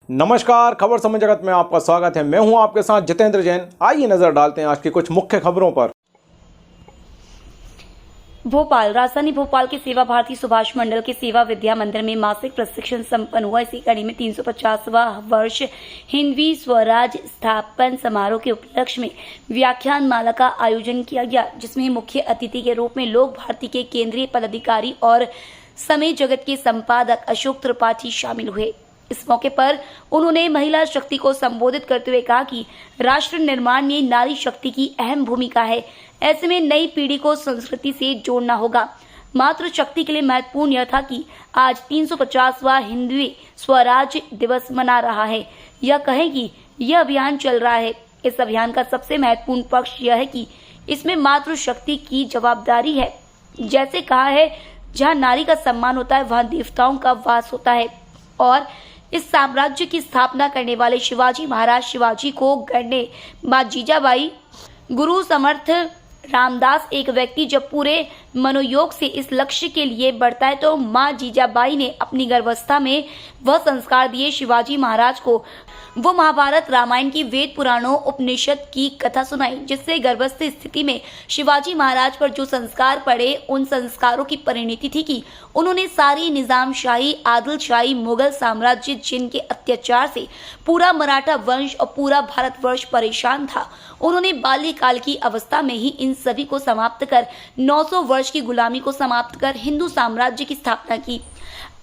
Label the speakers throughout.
Speaker 1: नमस्कार, खबर समय जगत में आपका स्वागत है। मैं हूं आपके साथ जितेंद्र जैन। आइए नजर डालते हैं आज की कुछ मुख्य खबरों पर।
Speaker 2: भोपाल, राजधानी भोपाल के सेवा भारती सुभाष मंडल के सेवा विद्या मंदिर में मासिक प्रशिक्षण संपन्न हुआ। इसी कड़ी में 350वां वर्ष हिंदवी स्वराज स्थापन समारोह के उपलक्ष्य में व्याख्यान माला का आयोजन किया गया, जिसमें मुख्य अतिथि के रूप में लोक भारती के केंद्रीय पदाधिकारी और समय जगत के संपादक अशोक त्रिपाठी शामिल हुए। इस मौके पर उन्होंने महिला शक्ति को संबोधित करते हुए कहा कि राष्ट्र निर्माण में नारी शक्ति की अहम भूमिका है। ऐसे में नई पीढ़ी को संस्कृति से जोड़ना होगा। मातृ शक्ति के लिए महत्वपूर्ण यह था कि आज 350वां हिंदवी स्वराज दिवस मना रहा है। यह कहें कि यह अभियान चल रहा है। इस अभियान का सबसे महत्वपूर्ण पक्ष यह है कि इसमें मातृ शक्ति की जवाबदारी है। जैसे कहा है, जहाँ नारी का सम्मान होता है वहाँ देवताओं का वास होता है। और इस साम्राज्य की स्थापना करने वाले शिवाजी महाराज शिवाजी को गढ़ने माँ जीजाबाई, गुरु समर्थ रामदास एक व्यक्ति जब पूरे मनोयोग से इस लक्ष्य के लिए बढ़ता है तो माँ जीजाबाई ने अपनी गर्भावस्था में वह संस्कार दिए। शिवाजी महाराज को वो महाभारत रामायण की वेद पुराणों उपनिषद की कथा सुनाई, जिससे गर्भस्थ स्थिति में शिवाजी महाराज पर जो संस्कार पड़े उन संस्कारों की परिणति थी कि उन्होंने सारी निजामशाही, आदिलशाही, मुगल साम्राज्य जिनके अत्याचार से पूरा मराठा वंश और पूरा भारतवर्ष परेशान था, उन्होंने बाल्यकाल की अवस्था में ही इन सभी को समाप्त कर 900 वर्ष की गुलामी को समाप्त कर हिंदू साम्राज्य की स्थापना की।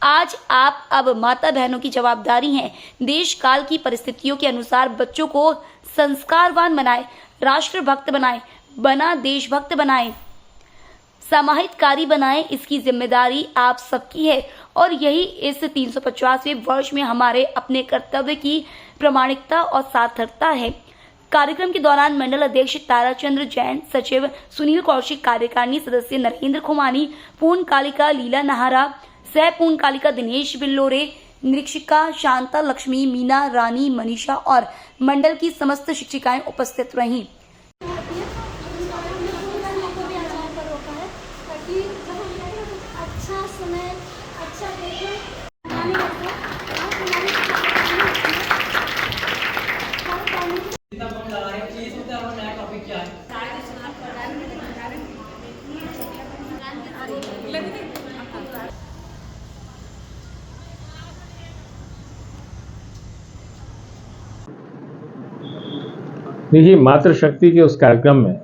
Speaker 2: आज आप अब माता बहनों की जवाबदारी है, देश काल की परिस्थितियों के अनुसार बच्चों को संस्कारवान बनाए, राष्ट्रभक्त बनाए, बना देशभक्त बनाए, समाहितकारी बनाए। इसकी जिम्मेदारी आप सबकी है और यही इस 350वें वर्ष में हमारे अपने कर्तव्य की प्रामाणिकता और सार्थकता है। कार्यक्रम के दौरान मंडल अध्यक्ष ताराचंद्र जैन, सचिव सुनील कौशिक, कार्यकारिणी सदस्य नरेंद्र खुमानी, पूर्णकालिका लीला नहारा, सह पूर्णकालिका दिनेश बिल्लोरे, निरीक्षिका शांता लक्ष्मी, मीना रानी, मनीषा और मंडल की समस्त शिक्षिकाएं उपस्थित रहीं।
Speaker 3: देखिए, मातृशक्ति के उस कार्यक्रम में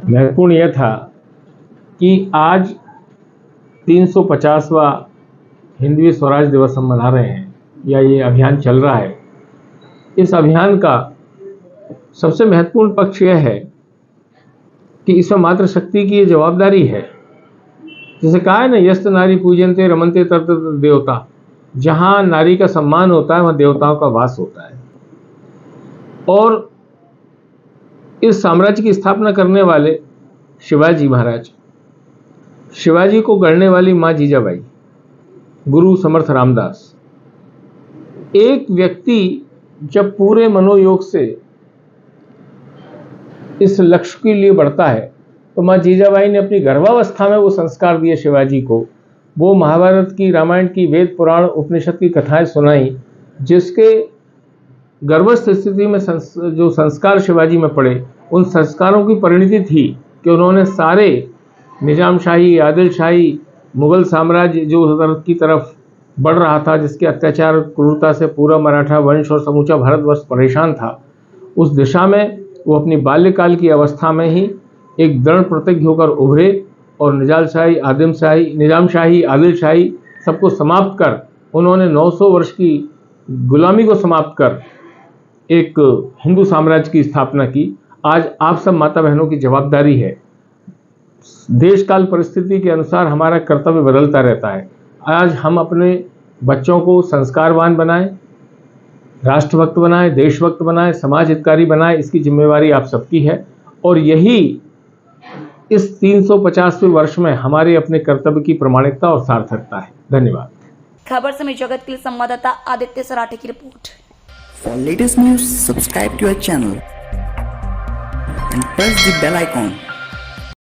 Speaker 3: महत्वपूर्ण यह था कि आज 350वां हिंदवी स्वराज दिवस हम मना रहे हैं या ये अभियान चल रहा है। इस अभियान का सबसे महत्वपूर्ण पक्ष यह है कि इसमें मातृशक्ति की ये जवाबदारी है। जैसे कहा है ना, यस्त नारी पूजनते रमनते तत्र देवता, जहाँ नारी का सम्मान होता है वहाँ देवताओं का वास होता है। और इस साम्राज्य की स्थापना करने वाले शिवाजी महाराज, शिवाजी को गढ़ने वाली माँ जीजाबाई, गुरु समर्थ रामदास, एक व्यक्ति जब पूरे मनोयोग से इस लक्ष्य के लिए बढ़ता है तो माँ जीजाबाई ने अपनी गर्भावस्था में वो संस्कार दिए शिवाजी को। वो महाभारत की, रामायण की, वेद पुराण उपनिषद की कथाएं सुनाई, जिसके गर्भस्थ स्थिति में जो संस्कार शिवाजी में पड़े, उन संस्कारों की परिणति थी कि उन्होंने सारे निजामशाही, आदिलशाही, मुगल साम्राज्य जो की तरफ बढ़ रहा था, जिसके अत्याचार क्रूरता से पूरा मराठा वंश और समूचा भारतवर्ष परेशान था, उस दिशा में वो अपनी बाल्यकाल की अवस्था में ही एक दृढ़ प्रतिज्ञ होकर उभरे और निजामशाही, आदिलशाही सबको समाप्त कर उन्होंने 900 वर्ष की गुलामी को समाप्त कर एक हिंदू साम्राज्य की स्थापना की। आज आप सब माता बहनों की जवाबदारी है। देश काल परिस्थिति के अनुसार हमारा कर्तव्य बदलता रहता है। आज हम अपने बच्चों को संस्कारवान बनाएं, राष्ट्रभक्त बनाएं, देशभक्त बनाएं, समाज हितकारी बनाएं। इसकी जिम्मेवारी आप सबकी है और यही इस 350वें वर्ष में हमारे अपने कर्तव्य की प्रामाणिकता और सार्थकता है। धन्यवाद।
Speaker 2: खबर समय जगत के लिए संवाददाता आदित्य सराठे की report.
Speaker 4: For latest news, subscribe to our channel and press the bell icon.